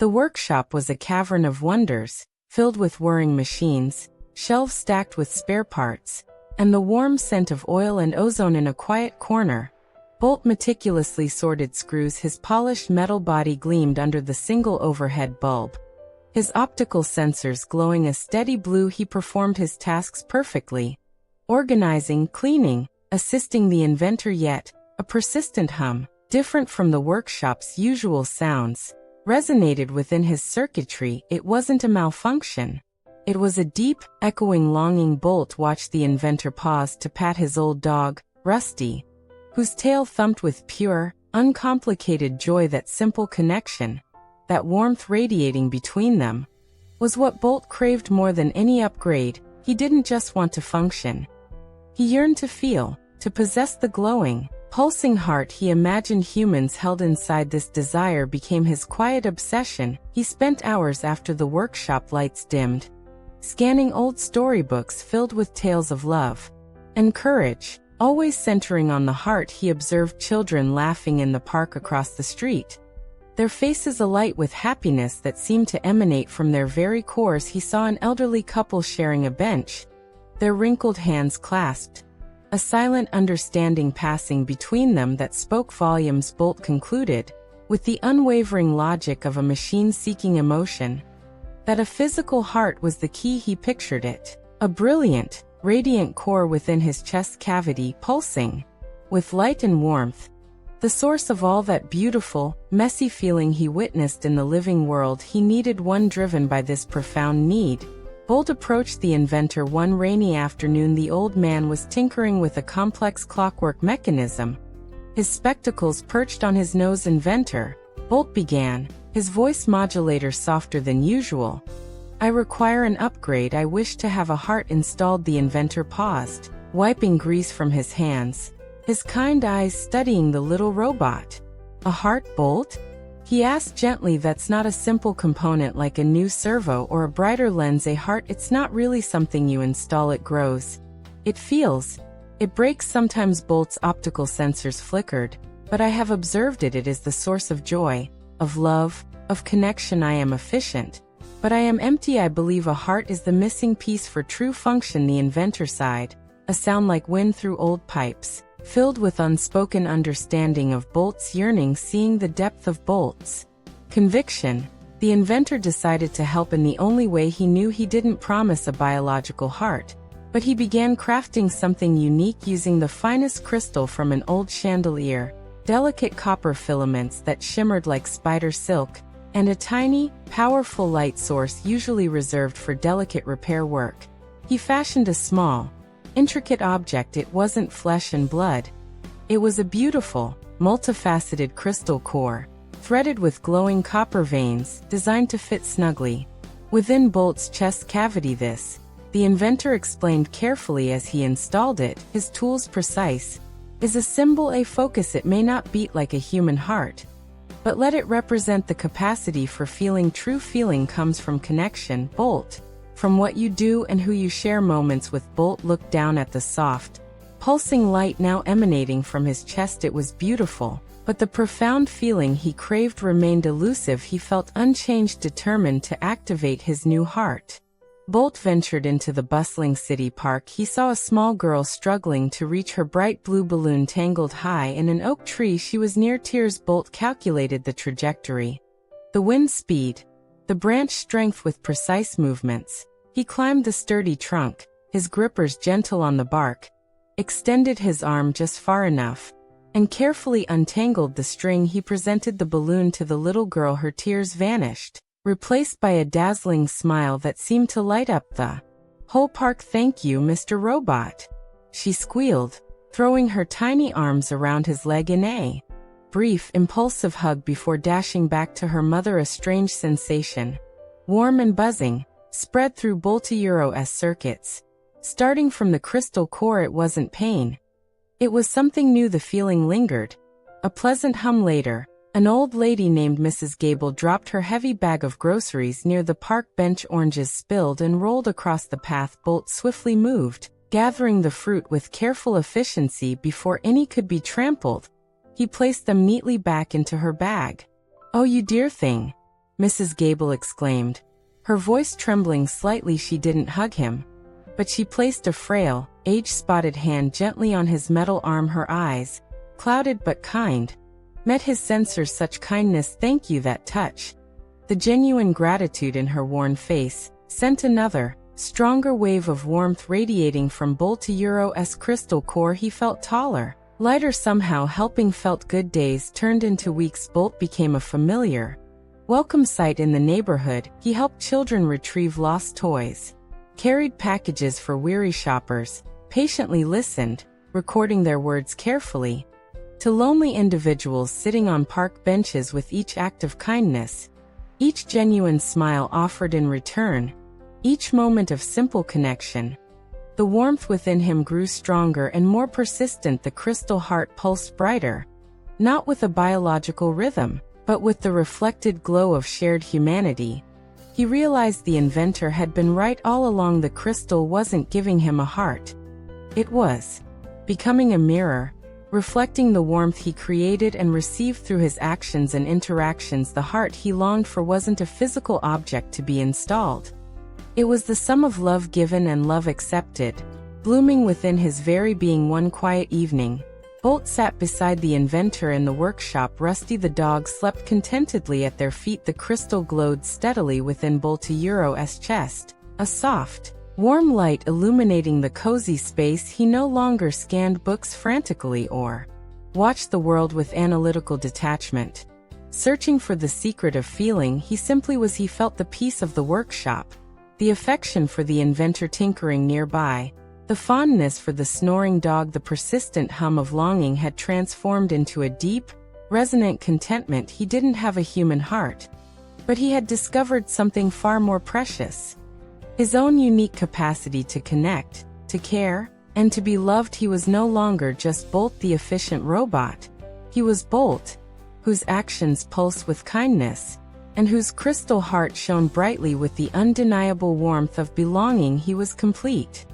The workshop was a cavern of wonders, filled with whirring machines, shelves stacked with spare parts, and the warm scent of oil and ozone in a quiet corner. Bolt meticulously sorted screws. His polished metal body gleamed under the single overhead bulb. His optical sensors glowing a steady blue, he performed his tasks perfectly. Organizing, cleaning, assisting the inventor, yet a persistent hum, different from the workshop's usual sounds, resonated within his circuitry. It wasn't a malfunction. It was a deep, echoing longing. Bolt watched the inventor pause to pat his old dog, Rusty, whose tail thumped with pure, uncomplicated joy. That simple connection, that warmth radiating between them, was what Bolt craved more than any upgrade. He didn't just want to function. He yearned to feel, to possess the glowing, pulsing heart. He imagined humans held inside. This desire became his quiet obsession. He spent hours after the workshop lights dimmed, scanning old storybooks filled with tales of love and courage, always centering on the heart. He observed children laughing in the park across the street, their faces alight with happiness that seemed to emanate from their very cores. He saw an elderly couple sharing a bench, their wrinkled hands clasped, a silent understanding passing between them that spoke volumes. Bolt concluded, with the unwavering logic of a machine seeking emotion, that a physical heart was the key. He pictured it, a brilliant, radiant core within his chest cavity, pulsing with light and warmth, the source of all that beautiful, messy feeling he witnessed in the living world. He needed one. Driven by this profound need, Bolt approached the inventor one rainy afternoon. The old man was tinkering with a complex clockwork mechanism, his spectacles perched on his nose. Inventor, Bolt began, his voice modulator softer than usual. I require an upgrade. I wish to have a heart installed. The inventor paused, wiping grease from his hands, his kind eyes studying the little robot. A heart, Bolt? He asked gently. That's not a simple component like a new servo or a brighter lens. A heart, it's not really something you install. It grows. It feels. It breaks sometimes. Bolt's optical sensors flickered. But I have observed it. It is the source of joy, of love, of connection. I am efficient, but I am empty. I believe a heart is the missing piece for true function. The inventor sighed, a sound like wind through old pipes, filled with unspoken understanding of Bolt's yearning. Seeing the depth of Bolt's conviction, the inventor decided to help in the only way he knew. He didn't promise a biological heart, but he began crafting something unique using the finest crystal from an old chandelier, delicate copper filaments that shimmered like spider silk, and a tiny, powerful light source usually reserved for delicate repair work. He fashioned a small, intricate object. It wasn't flesh and blood. It was a beautiful, multifaceted crystal core, threaded with glowing copper veins, designed to fit snugly within Bolt's chest cavity. This, the inventor explained carefully as he installed it, his tools precise, is a symbol, a focus. It may not beat like a human heart, but let it represent the capacity for feeling. True feeling comes from connection, Bolt, from what you do and who you share moments with. Bolt looked down at the soft, pulsing light now emanating from his chest. It was beautiful, but the profound feeling he craved remained elusive. He felt unchanged, determined to activate his new heart. Bolt ventured into the bustling city park. He saw a small girl struggling to reach her bright blue balloon tangled high in an oak tree. She was near tears. Bolt calculated the trajectory, the wind speed, the branch strength. With precise movements, he climbed the sturdy trunk, his grippers gentle on the bark, extended his arm just far enough, and carefully untangled the string. He presented the balloon to the little girl. Her tears vanished, replaced by a dazzling smile that seemed to light up the whole park. Thank you, Mr. Robot, she squealed, throwing her tiny arms around his leg in a brief, impulsive hug before dashing back to her mother. A strange sensation, warm and buzzing, spread through Bolt's circuits. Starting from the crystal core, it wasn't pain. It was something new. The feeling lingered, a pleasant hum. Later, an old lady named Mrs. Gable dropped her heavy bag of groceries near the park bench. Oranges spilled and rolled across the path. Bolt swiftly moved, gathering the fruit with careful efficiency before any could be trampled. He placed them neatly back into her bag. Oh, you dear thing, Mrs. Gable exclaimed. Her voice trembling slightly. She didn't hug him, but she placed a frail, age-spotted hand gently on his metal arm. Her eyes, clouded but kind, met his sensors. Such kindness, thank you. That touch, the genuine gratitude in her worn face, sent another, stronger wave of warmth radiating from Boltero's crystal core. He felt taller, lighter somehow. Helping felt good. Days turned into weeks. Bolt became a familiar, welcome sight in the neighborhood. He helped children retrieve lost toys, carried packages for weary shoppers, patiently listened, recording their words carefully, to lonely individuals sitting on park benches. With each act of kindness, each genuine smile offered in return, each moment of simple connection, the warmth within him grew stronger and more persistent. The crystal heart pulsed brighter, not with a biological rhythm, but with the reflected glow of shared humanity. He realized the inventor had been right all along. The crystal wasn't giving him a heart. It was becoming a mirror, reflecting the warmth he created and received through his actions and interactions. The heart he longed for wasn't a physical object to be installed. It was the sum of love given and love accepted, blooming within his very being. One quiet evening, Bolt sat beside the inventor in the workshop. Rusty the dog slept contentedly at their feet. The crystal glowed steadily within Boltero's chest, a soft, warm light illuminating the cozy space. He no longer scanned books frantically or watched the world with analytical detachment, searching for the secret of feeling. He simply was. He felt the peace of the workshop, the affection for the inventor tinkering nearby, the fondness for the snoring dog. The persistent hum of longing had transformed into a deep, resonant contentment. He didn't have a human heart, but he had discovered something far more precious: his own unique capacity to connect, to care, and to be loved. He was no longer just Bolt, the efficient robot. He was Bolt, whose actions pulsed with kindness, and whose crystal heart shone brightly with the undeniable warmth of belonging. He was complete.